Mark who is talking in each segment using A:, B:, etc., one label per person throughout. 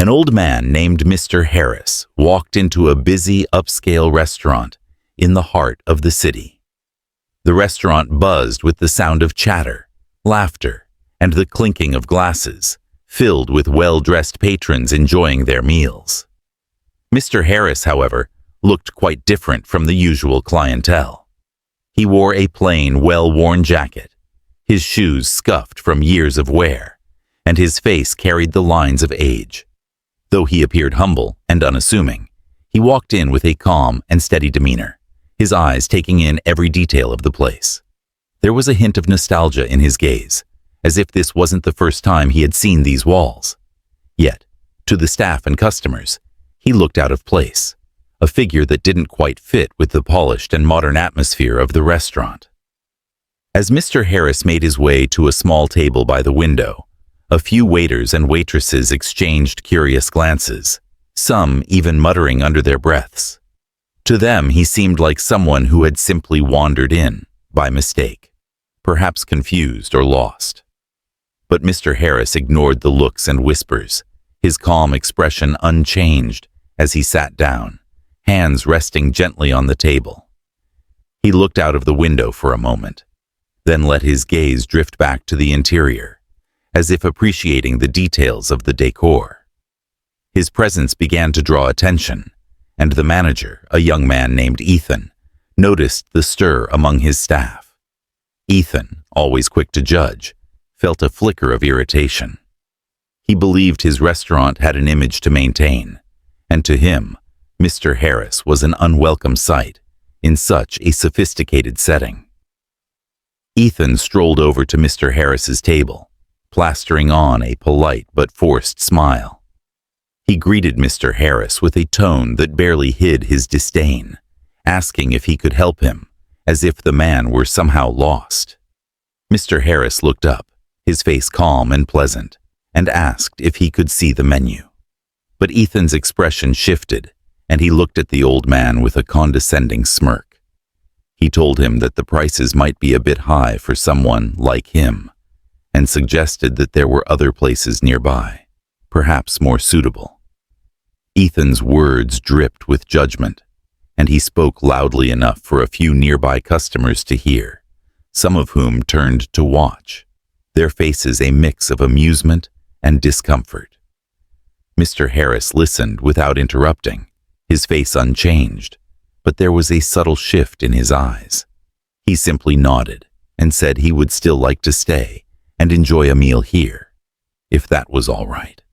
A: An old man named Mr. Harris walked into a busy upscale restaurant in the heart of the city. The restaurant buzzed with the sound of chatter, laughter, and the clinking of glasses, filled with well-dressed patrons enjoying their meals. Mr. Harris, however, looked quite different from the usual clientele. He wore a plain, well-worn jacket, his shoes scuffed from years of wear, and his face carried the lines of age. Though he appeared humble and unassuming, he walked in with a calm and steady demeanor, his eyes taking in every detail of the place. There was a hint of nostalgia in his gaze, as if this wasn't the first time he had seen these walls. Yet, to the staff and customers, he looked out of place, a figure that didn't quite fit with the polished and modern atmosphere of the restaurant. As Mr. Harris made his way to a small table by the window, a few waiters and waitresses exchanged curious glances, some even muttering under their breaths. To them, he seemed like someone who had simply wandered in, by mistake, perhaps confused or lost. But Mr. Harris ignored the looks and whispers, his calm expression unchanged as he sat down, hands resting gently on the table. He looked out of the window for a moment, then let his gaze drift back to the interior, as if appreciating the details of the decor. His presence began to draw attention, and the manager, a young man named Ethan, noticed the stir among his staff. Ethan, always quick to judge, felt a flicker of irritation. He believed his restaurant had an image to maintain, and to him, Mr. Harris was an unwelcome sight in such a sophisticated setting. Ethan strolled over to Mr. Harris's table, plastering on a polite but forced smile. He greeted Mr. Harris with a tone that barely hid his disdain, asking if he could help him, as if the man were somehow lost. Mr. Harris looked up, his face calm and pleasant, and asked if he could see the menu. But Ethan's expression shifted, and he looked at the old man with a condescending smirk. He told him that the prices might be a bit high for someone like him, and suggested that there were other places nearby, perhaps more suitable. Ethan's words dripped with judgment, and he spoke loudly enough for a few nearby customers to hear, some of whom turned to watch, their faces a mix of amusement and discomfort. Mr. Harris listened without interrupting, his face unchanged, but there was a subtle shift in his eyes. He simply nodded and said he would still like to stay and enjoy a meal here, if that was all right.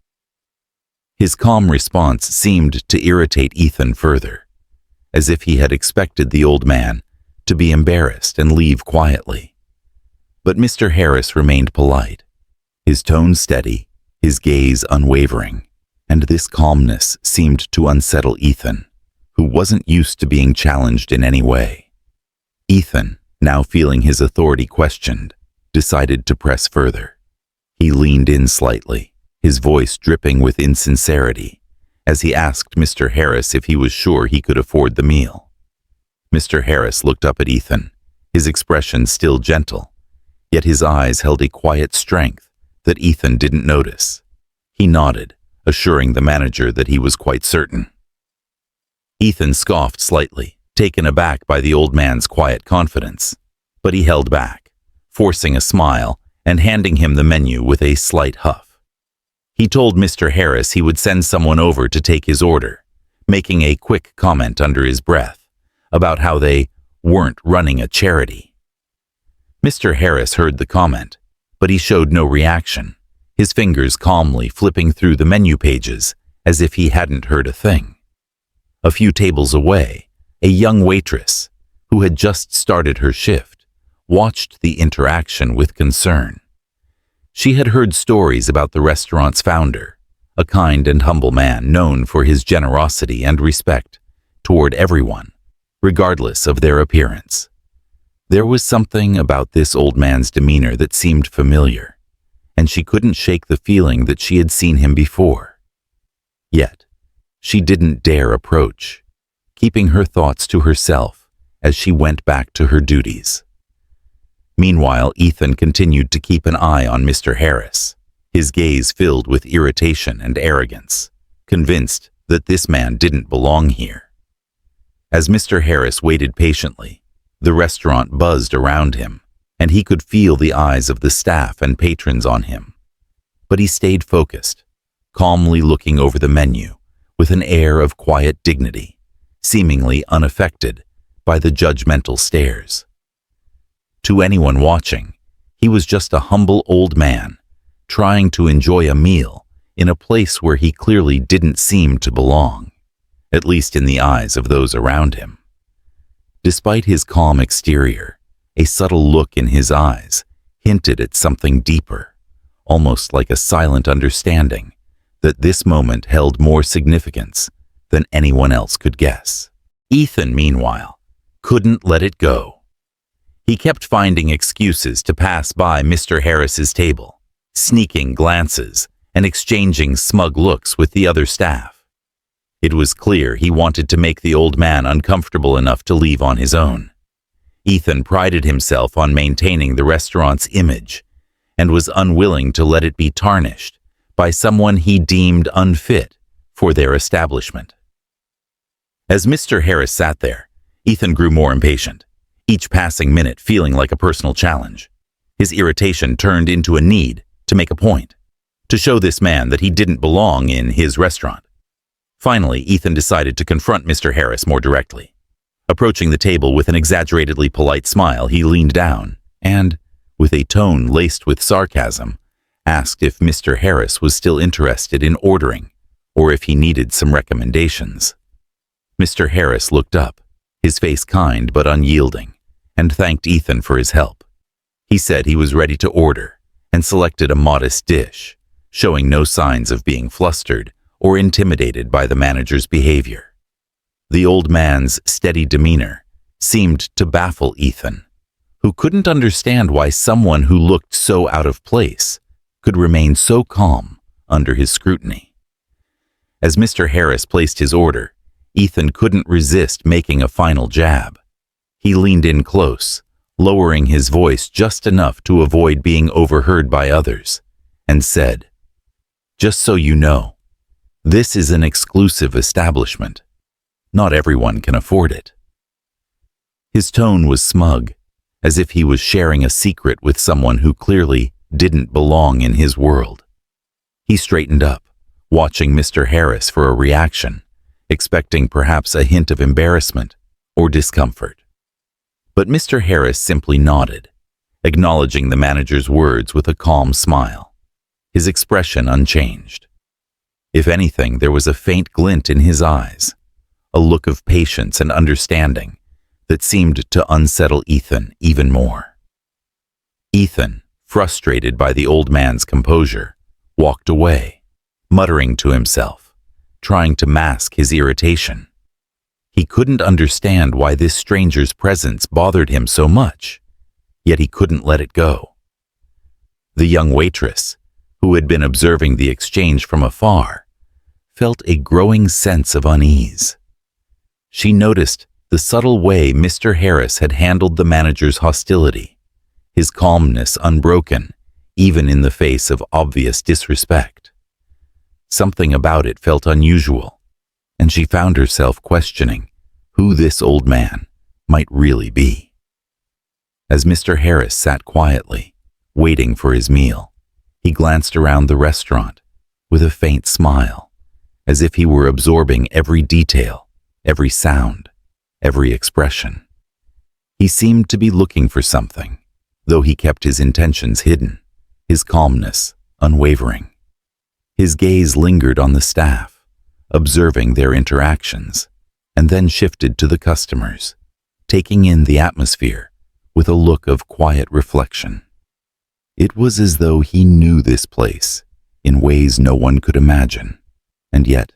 A: His calm response seemed to irritate Ethan further, as if he had expected the old man to be embarrassed and leave quietly. But Mr. Harris remained polite, his tone steady, his gaze unwavering, and this calmness seemed to unsettle Ethan, who wasn't used to being challenged in any way. Ethan, now feeling his authority questioned, decided to press further. He leaned in slightly, his voice dripping with insincerity, as he asked Mr. Harris if he was sure he could afford the meal. Mr. Harris looked up at Ethan, his expression still gentle, yet his eyes held a quiet strength that Ethan didn't notice. He nodded, assuring the manager that he was quite certain. Ethan scoffed slightly, taken aback by the old man's quiet confidence, but he held back, forcing a smile and handing him the menu with a slight huff. He told Mr. Harris he would send someone over to take his order, making a quick comment under his breath about how they weren't running a charity. Mr. Harris heard the comment, but he showed no reaction, his fingers calmly flipping through the menu pages as if he hadn't heard a thing. A few tables away, a young waitress, who had just started her shift, watched the interaction with concern. She had heard stories about the restaurant's founder, a kind and humble man known for his generosity and respect toward everyone, regardless of their appearance. There was something about this old man's demeanor that seemed familiar, and she couldn't shake the feeling that she had seen him before. Yet, she didn't dare approach, keeping her thoughts to herself as she went back to her duties. Meanwhile, Ethan continued to keep an eye on Mr. Harris, his gaze filled with irritation and arrogance, convinced that this man didn't belong here. As Mr. Harris waited patiently, the restaurant buzzed around him, and he could feel the eyes of the staff and patrons on him. But he stayed focused, calmly looking over the menu with an air of quiet dignity, seemingly unaffected by the judgmental stares. To anyone watching, he was just a humble old man, trying to enjoy a meal in a place where he clearly didn't seem to belong, at least in the eyes of those around him. Despite his calm exterior, a subtle look in his eyes hinted at something deeper, almost like a silent understanding that this moment held more significance than anyone else could guess. Ethan, meanwhile, couldn't let it go. He kept finding excuses to pass by Mr. Harris's table, sneaking glances and exchanging smug looks with the other staff. It was clear he wanted to make the old man uncomfortable enough to leave on his own. Ethan prided himself on maintaining the restaurant's image and was unwilling to let it be tarnished by someone he deemed unfit for their establishment. As Mr. Harris sat there, Ethan grew more impatient, each passing minute feeling like a personal challenge. His irritation turned into a need to make a point, to show this man that he didn't belong in his restaurant. Finally, Ethan decided to confront Mr. Harris more directly. Approaching the table with an exaggeratedly polite smile, he leaned down and, with a tone laced with sarcasm, asked if Mr. Harris was still interested in ordering or if he needed some recommendations. Mr. Harris looked up, his face kind but unyielding, and thanked Ethan for his help. He said he was ready to order and selected a modest dish, showing no signs of being flustered or intimidated by the manager's behavior. The old man's steady demeanor seemed to baffle Ethan, who couldn't understand why someone who looked so out of place could remain so calm under his scrutiny. As Mr. Harris placed his order, Ethan couldn't resist making a final jab. He leaned in close, lowering his voice just enough to avoid being overheard by others, and said, "Just so you know, this is an exclusive establishment. Not everyone can afford it." His tone was smug, as if he was sharing a secret with someone who clearly didn't belong in his world. He straightened up, watching Mr. Harris for a reaction, expecting perhaps a hint of embarrassment or discomfort. But Mr. Harris simply nodded, acknowledging the manager's words with a calm smile, his expression unchanged. If anything, there was a faint glint in his eyes, a look of patience and understanding that seemed to unsettle Ethan even more. Ethan, frustrated by the old man's composure, walked away, muttering to himself, trying to mask his irritation. He couldn't understand why this stranger's presence bothered him so much, yet he couldn't let it go. The young waitress, who had been observing the exchange from afar, felt a growing sense of unease. She noticed the subtle way Mr. Harris had handled the manager's hostility, his calmness unbroken, even in the face of obvious disrespect. Something about it felt unusual, and she found herself questioning who this old man might really be. As Mr. Harris sat quietly, waiting for his meal, he glanced around the restaurant with a faint smile, as if he were absorbing every detail, every sound, every expression. He seemed to be looking for something, though he kept his intentions hidden, his calmness unwavering. His gaze lingered on the staff, observing their interactions, and then shifted to the customers, taking in the atmosphere with a look of quiet reflection. It was as though he knew this place in ways no one could imagine, and yet,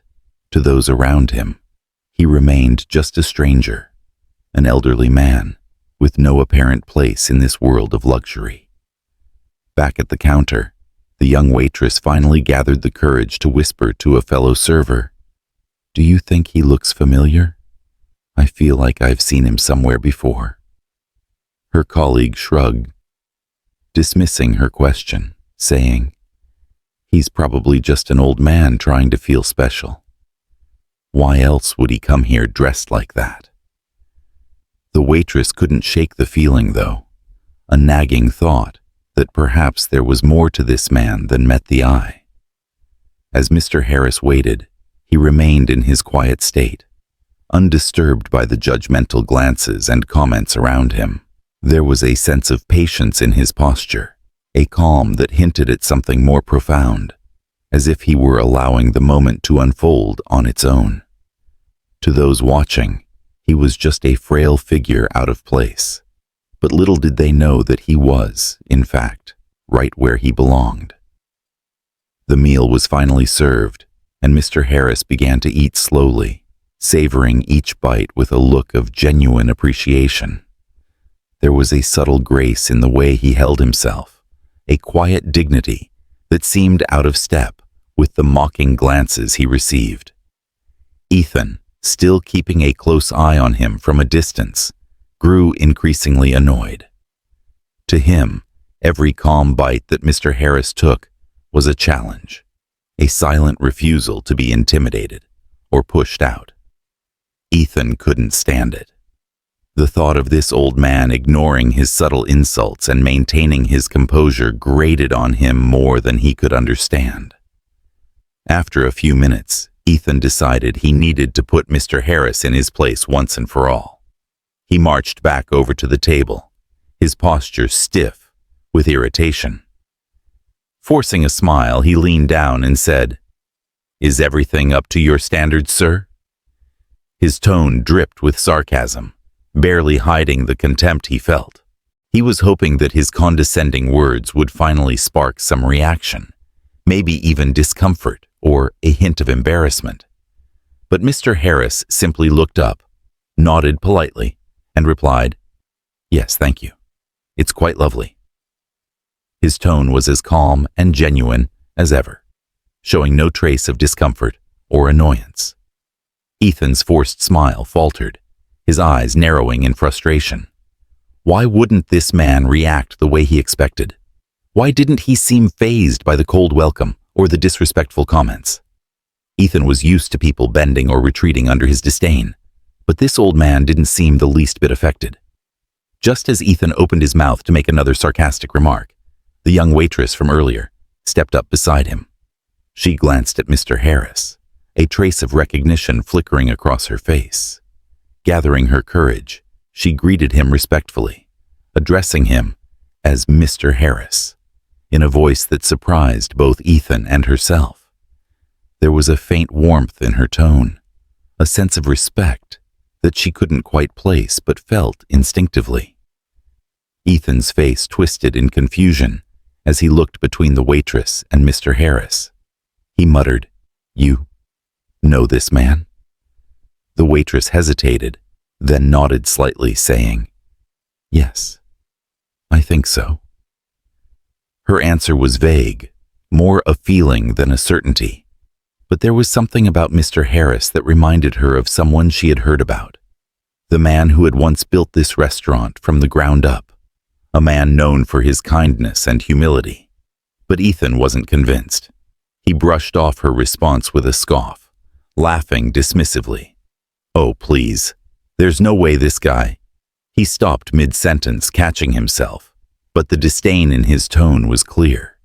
A: to those around him, he remained just a stranger, an elderly man with no apparent place in this world of luxury. Back at the counter, the young waitress finally gathered the courage to whisper to a fellow server, "Do you think he looks familiar? I feel like I've seen him somewhere before." Her colleague shrugged, dismissing her question, saying, "He's probably just an old man trying to feel special." Why else would he come here dressed like that? The waitress couldn't shake the feeling, though, a nagging thought that perhaps there was more to this man than met the eye. As Mr. Harris waited, he remained in his quiet state, undisturbed by the judgmental glances and comments around him. There was a sense of patience in his posture, a calm that hinted at something more profound, as if he were allowing the moment to unfold on its own. To those watching, he was just a frail figure out of place, but little did they know that he was, in fact, right where he belonged. The meal was finally served, and Mr. Harris began to eat slowly, savoring each bite with a look of genuine appreciation. There was a subtle grace in the way he held himself, a quiet dignity that seemed out of step with the mocking glances he received. Ethan, still keeping a close eye on him from a distance, grew increasingly annoyed. To him, every calm bite that Mr. Harris took was a challenge, a silent refusal to be intimidated or pushed out. Ethan couldn't stand it. The thought of this old man ignoring his subtle insults and maintaining his composure grated on him more than he could understand. After a few minutes, Ethan decided he needed to put Mr. Harris in his place once and for all. He marched back over to the table, his posture stiff with irritation. Forcing a smile, he leaned down and said, "Is everything up to your standards, sir?" His tone dripped with sarcasm, barely hiding the contempt he felt. He was hoping that his condescending words would finally spark some reaction, maybe even discomfort or a hint of embarrassment. But Mr. Harris simply looked up, nodded politely, and replied, "Yes, thank you. It's quite lovely." His tone was as calm and genuine as ever, showing no trace of discomfort or annoyance. Ethan's forced smile faltered, his eyes narrowing in frustration. Why wouldn't this man react the way he expected? Why didn't he seem fazed by the cold welcome or the disrespectful comments? Ethan was used to people bending or retreating under his disdain, but this old man didn't seem the least bit affected. Just as Ethan opened his mouth to make another sarcastic remark, the young waitress from earlier stepped up beside him. She glanced at Mr. Harris, a trace of recognition flickering across her face. Gathering her courage, she greeted him respectfully, addressing him as Mr. Harris, in a voice that surprised both Ethan and herself. There was a faint warmth in her tone, a sense of respect that she couldn't quite place but felt instinctively. Ethan's face twisted in confusion as he looked between the waitress and Mr. Harris. He muttered, "You know this man?" The waitress hesitated, then nodded slightly, saying, "Yes, I think so." Her answer was vague, more a feeling than a certainty, but there was something about Mr. Harris that reminded her of someone she had heard about, the man who had once built this restaurant from the ground up, a man known for his kindness and humility. But Ethan wasn't convinced. He brushed off her response with a scoff, laughing dismissively. "Oh, please, there's no way this guy—" He stopped mid-sentence, catching himself, but the disdain in his tone was clear.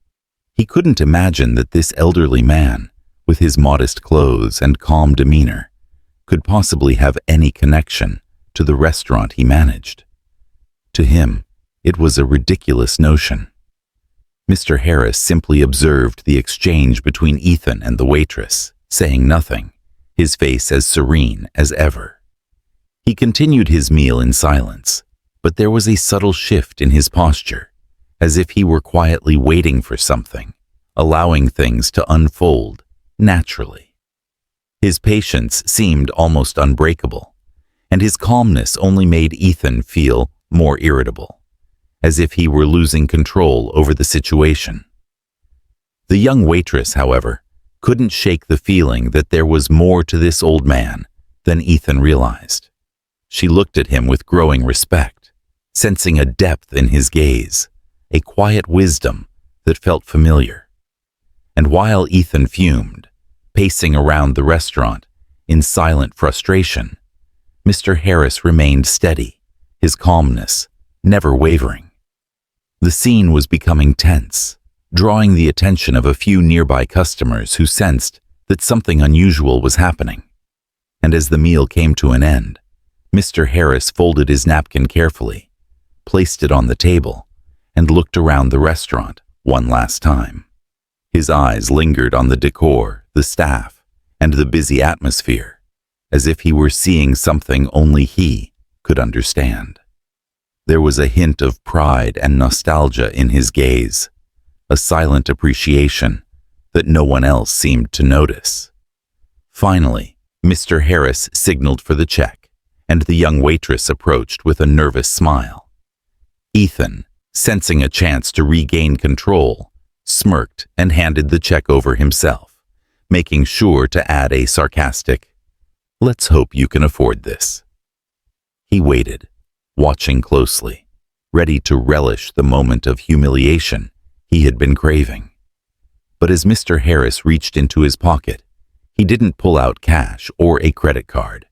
A: He couldn't imagine that this elderly man, with his modest clothes and calm demeanor, could possibly have any connection to the restaurant he managed. To him, it was a ridiculous notion. Mr. Harris simply observed the exchange between Ethan and the waitress, saying nothing, his face as serene as ever. He continued his meal in silence, but there was a subtle shift in his posture, as if he were quietly waiting for something, allowing things to unfold naturally. His patience seemed almost unbreakable, and his calmness only made Ethan feel more irritable, as if he were losing control over the situation. The young waitress, however, couldn't shake the feeling that there was more to this old man than Ethan realized. She looked at him with growing respect, sensing a depth in his gaze, a quiet wisdom that felt familiar. And while Ethan fumed, pacing around the restaurant, In silent frustration, Mr. Harris remained steady, his calmness never wavering. The scene was becoming tense, drawing the attention of a few nearby customers who sensed that something unusual was happening. And as the meal came to an end, Mr. Harris folded his napkin carefully, placed it on the table, and looked around the restaurant one last time. His eyes lingered on the decor, the staff, and the busy atmosphere, as if he were seeing something only he could understand. There was a hint of pride and nostalgia in his gaze, a silent appreciation that no one else seemed to notice. Finally, Mr. Harris signaled for the check, and the young waitress approached with a nervous smile. Ethan, sensing a chance to regain control, smirked and handed the check over himself, making sure to add a sarcastic, "Let's hope you can afford this." He waited, watching closely, ready to relish the moment of humiliation he had been craving. But as Mr. Harris reached into his pocket, he didn't pull out cash or a credit card.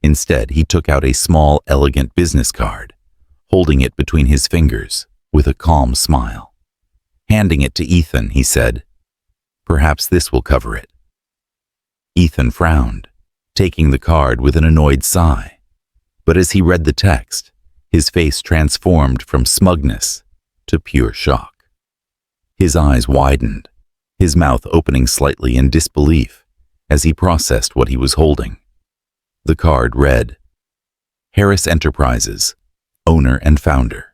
A: Instead, he took out a small, elegant business card, holding it between his fingers with a calm smile. Handing it to Ethan, he said, "Perhaps this will cover it." Ethan frowned, taking the card with an annoyed sigh. But as he read the text, his face transformed from smugness to pure shock. His eyes widened, his mouth opening slightly in disbelief as he processed what he was holding. The card read, "Harris Enterprises, owner and founder."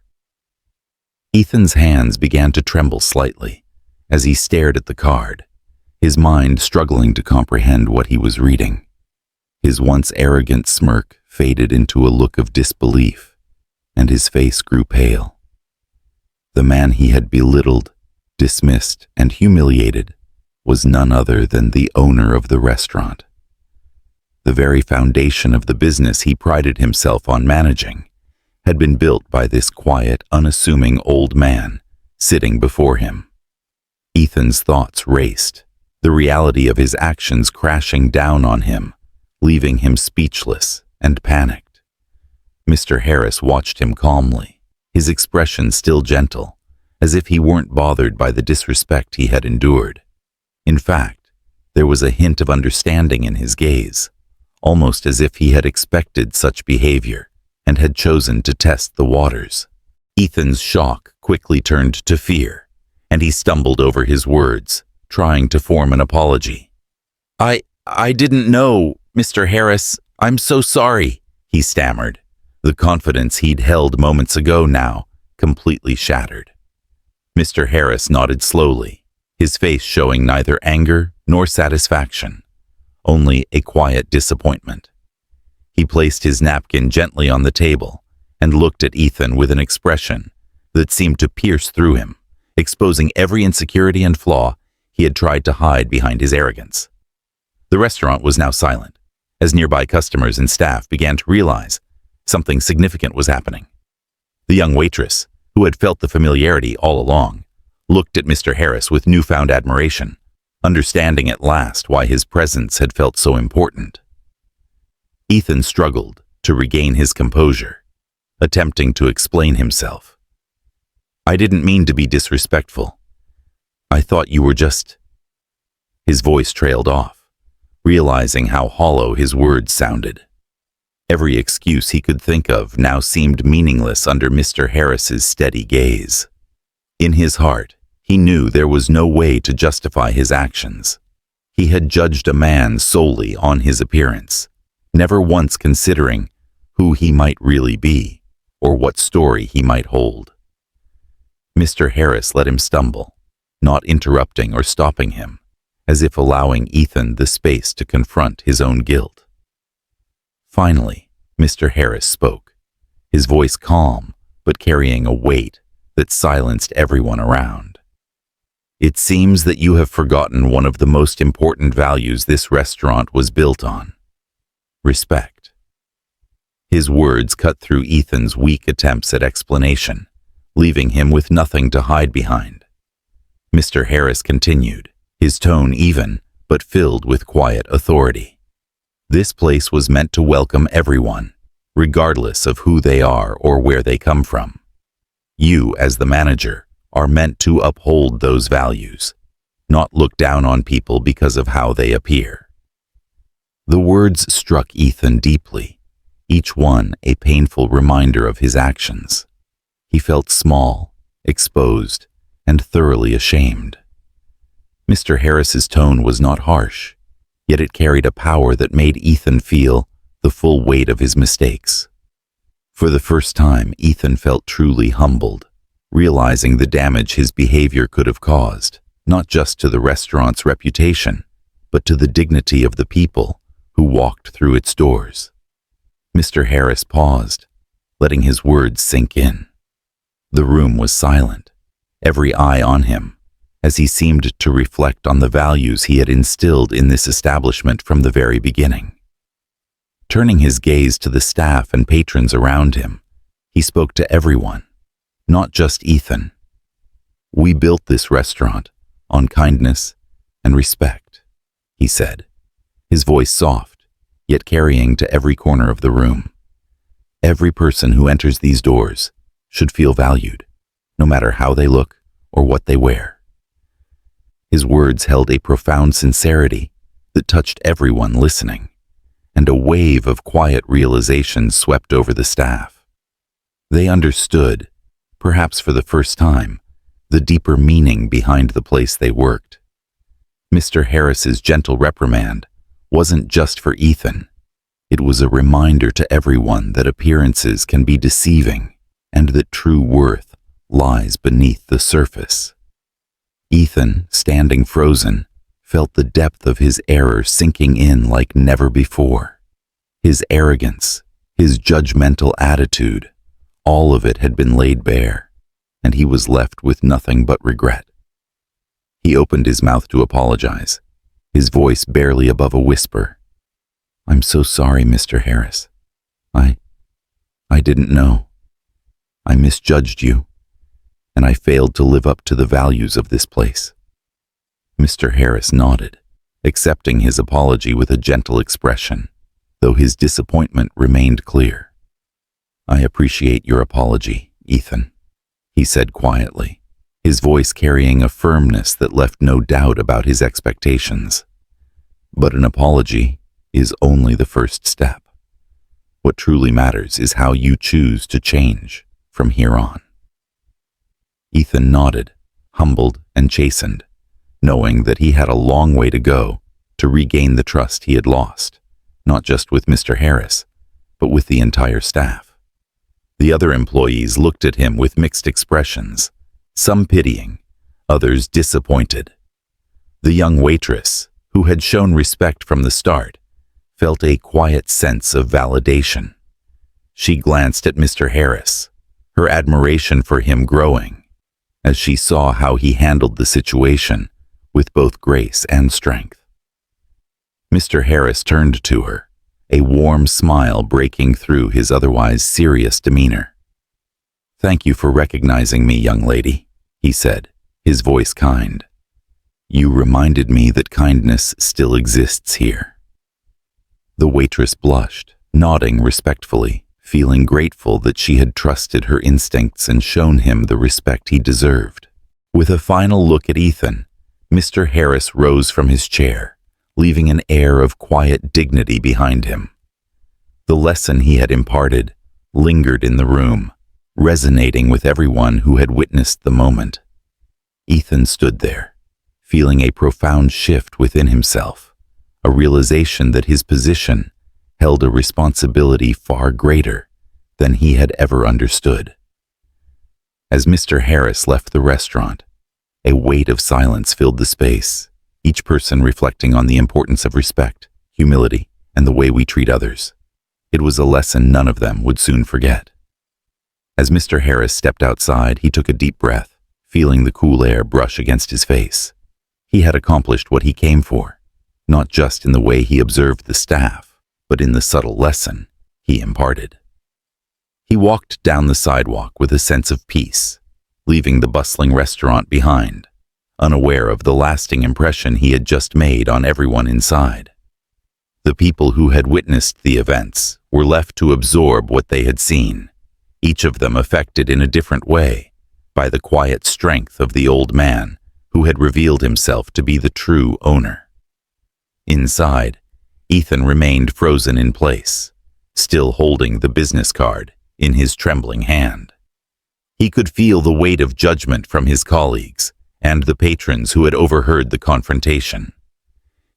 A: Ethan's hands began to tremble slightly as he stared at the card, his mind struggling to comprehend what he was reading. His once arrogant smirk faded into a look of disbelief, and his face grew pale. The man he had belittled, dismissed, and humiliated was none other than the owner of the restaurant. The very foundation of the business he prided himself on managing had been built by this quiet, unassuming old man sitting before him. Ethan's thoughts raced, the reality of his actions crashing down on him, leaving him speechless and panicked. Mr. Harris watched him calmly, his expression still gentle, as if he weren't bothered by the disrespect he had endured. In fact, there was a hint of understanding in his gaze, almost as if he had expected such behavior and had chosen to test the waters. Ethan's shock quickly turned to fear, and he stumbled over his words, trying to form an apology. I didn't know, Mr. Harris. I'm so sorry," he stammered, the confidence he'd held moments ago now completely shattered. Mr. Harris nodded slowly, his face showing neither anger nor satisfaction, only a quiet disappointment. He placed his napkin gently on the table and looked at Ethan with an expression that seemed to pierce through him, exposing every insecurity and flaw he had tried to hide behind his arrogance. The restaurant was now silent, as nearby customers and staff began to realize something significant was happening. The young waitress, who had felt the familiarity all along, looked at Mr. Harris with newfound admiration, understanding at last why his presence had felt so important. Ethan struggled to regain his composure, attempting to explain himself. "I didn't mean to be disrespectful. I thought you were just..." His voice trailed off, realizing how hollow his words sounded. Every excuse he could think of now seemed meaningless under Mr. Harris's steady gaze. In his heart, he knew there was no way to justify his actions. He had judged a man solely on his appearance, never once considering who he might really be or what story he might hold. Mr. Harris let him stumble, not interrupting or stopping him, as if allowing Ethan the space to confront his own guilt. Finally, Mr. Harris spoke, his voice calm but carrying a weight that silenced everyone around. "It seems that you have forgotten one of the most important values this restaurant was built on: respect." His words cut through Ethan's weak attempts at explanation, leaving him with nothing to hide behind. Mr. Harris continued, his tone even, but filled with quiet authority. This place was meant to welcome everyone, regardless of who they are or where they come from. You, as the manager, are meant to uphold those values, not look down on people because of how they appear. The words struck Ethan deeply, each one a painful reminder of his actions. He felt small, exposed, and thoroughly ashamed. Mr. Harris's tone was not harsh, yet it carried a power that made Ethan feel the full weight of his mistakes. For the first time, Ethan felt truly humbled, realizing the damage his behavior could have caused, not just to the restaurant's reputation, but to the dignity of the people who walked through its doors. Mr. Harris paused, letting his words sink in. The room was silent, every eye on him, as he seemed to reflect on the values he had instilled in this establishment from the very beginning. Turning his gaze to the staff and patrons around him, he spoke to everyone, not just Ethan. "We built this restaurant on kindness and respect," he said, his voice soft, yet carrying to every corner of the room. "Every person who enters these doors should feel valued, no matter how they look or what they wear." His words held a profound sincerity that touched everyone listening, and a wave of quiet realization swept over the staff. They understood, perhaps for the first time, the deeper meaning behind the place they worked. Mr. Harris's gentle reprimand wasn't just for Ethan. It was a reminder to everyone that appearances can be deceiving and that true worth lies beneath the surface. Ethan, standing frozen, felt the depth of his error sinking in like never before. His arrogance, his judgmental attitude, all of it had been laid bare, and he was left with nothing but regret. He opened his mouth to apologize, his voice barely above a whisper. "I'm so sorry, Mr. Harris. I didn't know. I misjudged you, and I failed to live up to the values of this place." Mr. Harris nodded, accepting his apology with a gentle expression, though his disappointment remained clear. "I appreciate your apology, Ethan," he said quietly, his voice carrying a firmness that left no doubt about his expectations. "But an apology is only the first step. What truly matters is how you choose to change from here on." Ethan nodded, humbled and chastened, knowing that he had a long way to go to regain the trust he had lost, not just with Mr. Harris, but with the entire staff. The other employees looked at him with mixed expressions, some pitying, others disappointed. The young waitress, who had shown respect from the start, felt a quiet sense of validation. She glanced at Mr. Harris, her admiration for him growing, as she saw how he handled the situation with both grace and strength. Mr. Harris turned to her, a warm smile breaking through his otherwise serious demeanor. "Thank you for recognizing me, young lady," he said, his voice kind. "You reminded me that kindness still exists here." The waitress blushed, nodding respectfully, feeling grateful that she had trusted her instincts and shown him the respect he deserved. With a final look at Ethan, Mr. Harris rose from his chair, leaving an air of quiet dignity behind him. The lesson he had imparted lingered in the room, resonating with everyone who had witnessed the moment. Ethan stood there, feeling a profound shift within himself, a realization that his position held a responsibility far greater than he had ever understood. As Mr. Harris left the restaurant, a weight of silence filled the space, each person reflecting on the importance of respect, humility, and the way we treat others. It was a lesson none of them would soon forget. As Mr. Harris stepped outside, he took a deep breath, feeling the cool air brush against his face. He had accomplished what he came for, not just in the way he observed the staff, but in the subtle lesson he imparted. He walked down the sidewalk with a sense of peace, leaving the bustling restaurant behind, unaware of the lasting impression he had just made on everyone inside. The people who had witnessed the events were left to absorb what they had seen, each of them affected in a different way by the quiet strength of the old man who had revealed himself to be the true owner. Inside, Ethan remained frozen in place, still holding the business card in his trembling hand. He could feel the weight of judgment from his colleagues and the patrons who had overheard the confrontation.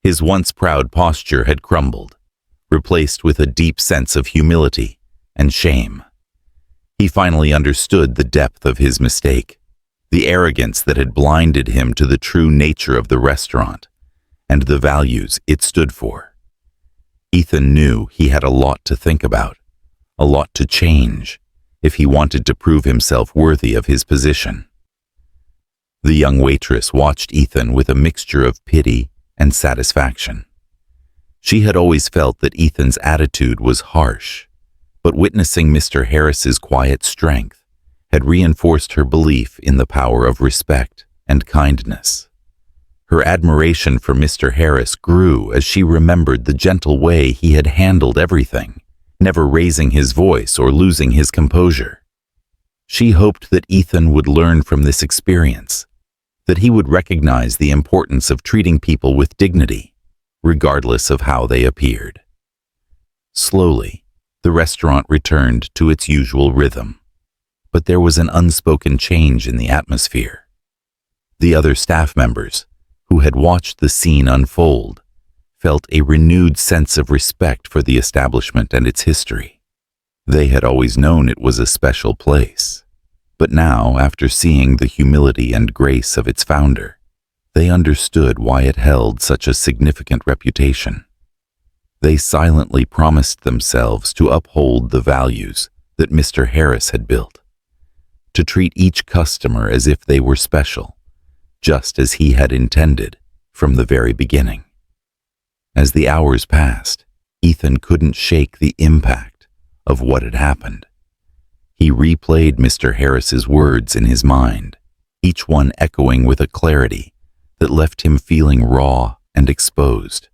A: His once proud posture had crumbled, replaced with a deep sense of humility and shame. He finally understood the depth of his mistake, the arrogance that had blinded him to the true nature of the restaurant and the values it stood for. Ethan knew he had a lot to think about, a lot to change, if he wanted to prove himself worthy of his position. The young waitress watched Ethan with a mixture of pity and satisfaction. She had always felt that Ethan's attitude was harsh, but witnessing Mr. Harris's quiet strength had reinforced her belief in the power of respect and kindness. Her admiration for Mr. Harris grew as she remembered the gentle way he had handled everything, never raising his voice or losing his composure. She hoped that Ethan would learn from this experience, that he would recognize the importance of treating people with dignity, regardless of how they appeared. Slowly, the restaurant returned to its usual rhythm, but there was an unspoken change in the atmosphere. The other staff members, who had watched the scene unfold, felt a renewed sense of respect for the establishment and its history. They had always known it was a special place, but now, after seeing the humility and grace of its founder, they understood why it held such a significant reputation. They silently promised themselves to uphold the values that Mr. Harris had built, to treat each customer as if they were special, just as he had intended from the very beginning. As the hours passed, Ethan couldn't shake the impact of what had happened. He replayed Mr. Harris's words in his mind, each one echoing with a clarity that left him feeling raw and exposed.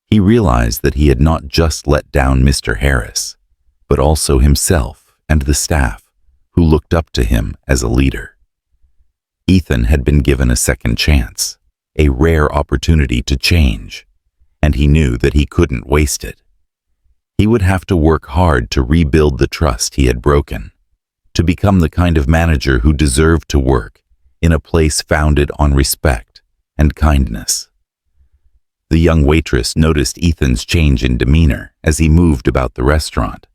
A: He realized that he had not just let down Mr. Harris, but also himself and the staff who looked up to him as a leader. Ethan had been given a second chance, a rare opportunity to change, and he knew that he couldn't waste it. He would have to work hard to rebuild the trust he had broken, to become the kind of manager who deserved to work in a place founded on respect and kindness. The young waitress noticed Ethan's change in demeanor as he moved about the restaurant,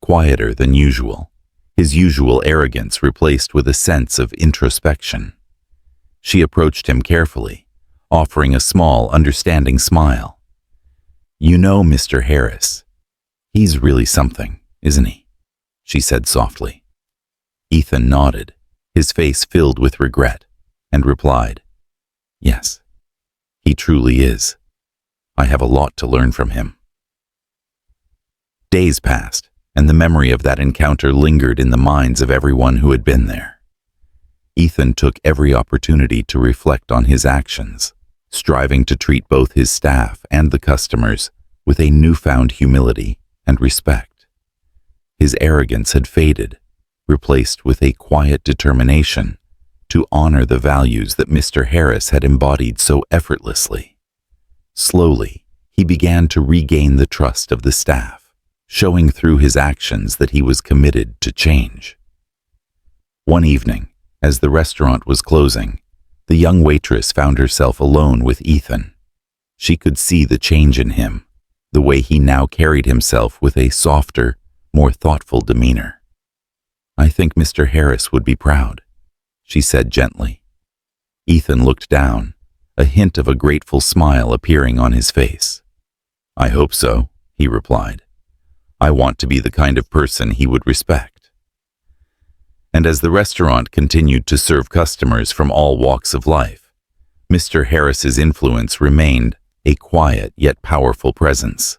A: quieter than usual, his usual arrogance replaced with a sense of introspection. She approached him carefully, offering a small, understanding smile. "You know, Mr. Harris, he's really something, isn't he?" she said softly. Ethan nodded, his face filled with regret, and replied, "Yes, he truly is. I have a lot to learn from him." Days passed, and the memory of that encounter lingered in the minds of everyone who had been there. Ethan took every opportunity to reflect on his actions, striving to treat both his staff and the customers with a newfound humility and respect. His arrogance had faded, replaced with a quiet determination to honor the values that Mr. Harris had embodied so effortlessly. Slowly, he began to regain the trust of the staff, showing through his actions that he was committed to change. One evening, as the restaurant was closing, the young waitress found herself alone with Ethan. She could see the change in him, the way he now carried himself with a softer, more thoughtful demeanor. "I think Mr. Harris would be proud," she said gently. Ethan looked down, a hint of a grateful smile appearing on his face. "I hope so," he replied. "I want to be the kind of person he would respect." And as the restaurant continued to serve customers from all walks of life, Mr. Harris's influence remained a quiet yet powerful presence.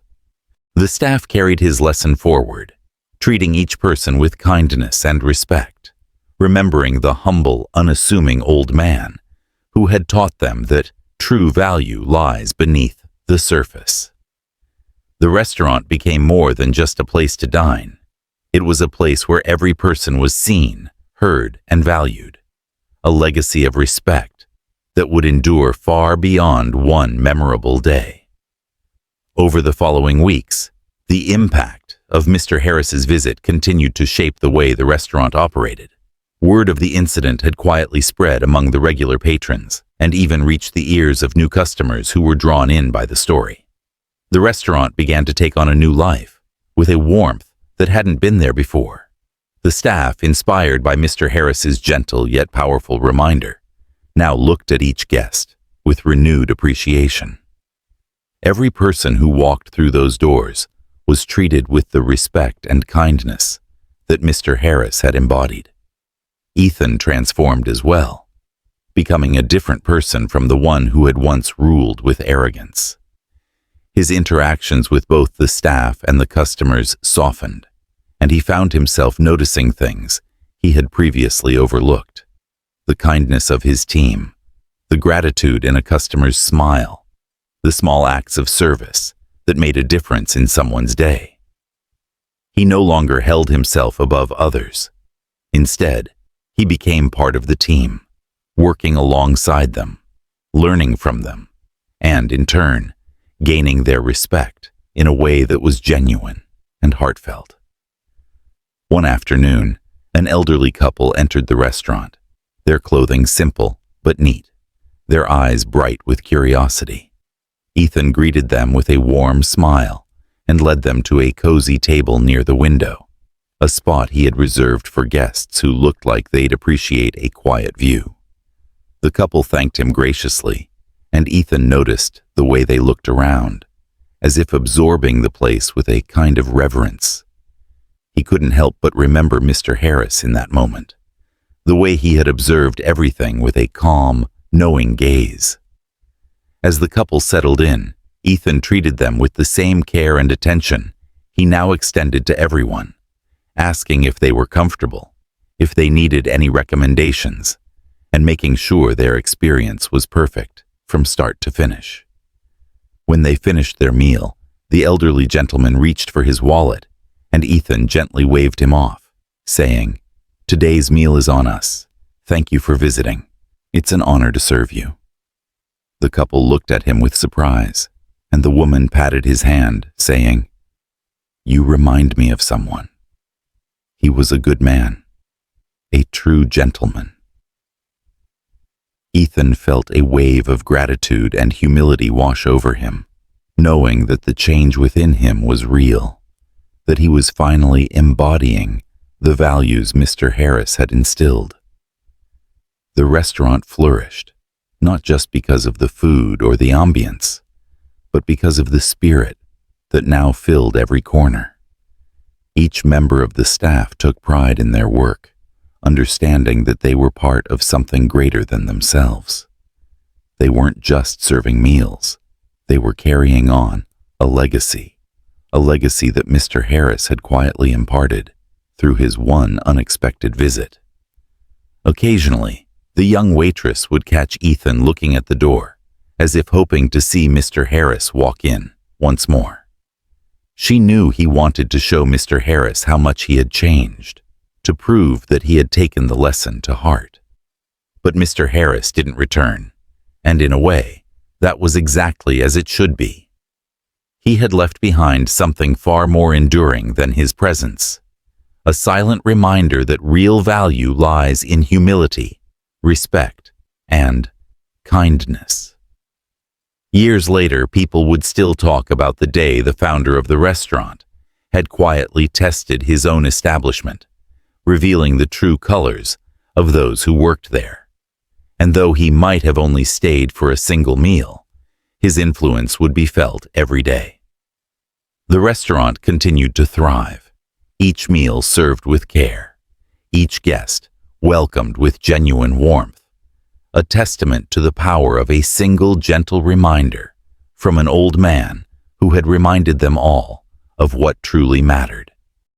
A: The staff carried his lesson forward, treating each person with kindness and respect, remembering the humble, unassuming old man who had taught them that true value lies beneath the surface. The restaurant became more than just a place to dine. It was a place where every person was seen, heard, and valued. A legacy of respect that would endure far beyond one memorable day. Over the following weeks, the impact of Mr. Harris's visit continued to shape the way the restaurant operated. Word of the incident had quietly spread among the regular patrons and even reached the ears of new customers who were drawn in by the story. The restaurant began to take on a new life, with a warmth that hadn't been there before. The staff, inspired by Mr. Harris's gentle yet powerful reminder, now looked at each guest with renewed appreciation. Every person who walked through those doors was treated with the respect and kindness that Mr. Harris had embodied. Ethan transformed as well, becoming a different person from the one who had once ruled with arrogance. His interactions with both the staff and the customers softened, and he found himself noticing things he had previously overlooked. The kindness of his team, the gratitude in a customer's smile, the small acts of service that made a difference in someone's day. He no longer held himself above others. Instead, he became part of the team, working alongside them, learning from them, and in turn, gaining their respect in a way that was genuine and heartfelt. One afternoon, an elderly couple entered the restaurant, their clothing simple but neat, their eyes bright with curiosity. Ethan greeted them with a warm smile and led them to a cozy table near the window, a spot he had reserved for guests who looked like they'd appreciate a quiet view. The couple thanked him graciously, and Ethan noticed the way they looked around, as if absorbing the place with a kind of reverence. He couldn't help but remember Mr. Harris in that moment, the way he had observed everything with a calm, knowing gaze. As the couple settled in, Ethan treated them with the same care and attention he now extended to everyone, asking if they were comfortable, if they needed any recommendations, and making sure their experience was perfect from start to finish. When they finished their meal, the elderly gentleman reached for his wallet, and Ethan gently waved him off, saying, "Today's meal is on us. Thank you for visiting. It's an honor to serve you." The couple looked at him with surprise, and the woman patted his hand, saying, "You remind me of someone. He was a good man, a true gentleman." Ethan felt a wave of gratitude and humility wash over him, knowing that the change within him was real, that he was finally embodying the values Mr. Harris had instilled. The restaurant flourished, not just because of the food or the ambience, but because of the spirit that now filled every corner. Each member of the staff took pride in their work, understanding that they were part of something greater than themselves. They weren't just serving meals, they were carrying on a legacy that Mr. Harris had quietly imparted through his one unexpected visit. Occasionally, the young waitress would catch Ethan looking at the door, as if hoping to see Mr. Harris walk in once more. She knew he wanted to show Mr. Harris how much he had changed, to prove that he had taken the lesson to heart. But Mr. Harris didn't return, and in a way, that was exactly as it should be. He had left behind something far more enduring than his presence, a silent reminder that real value lies in humility, respect, and kindness. Years later, people would still talk about the day the founder of the restaurant had quietly tested his own establishment, revealing the true colors of those who worked there. And though he might have only stayed for a single meal, his influence would be felt every day. The restaurant continued to thrive, each meal served with care, each guest welcomed with genuine warmth, a testament to the power of a single gentle reminder from an old man who had reminded them all of what truly mattered.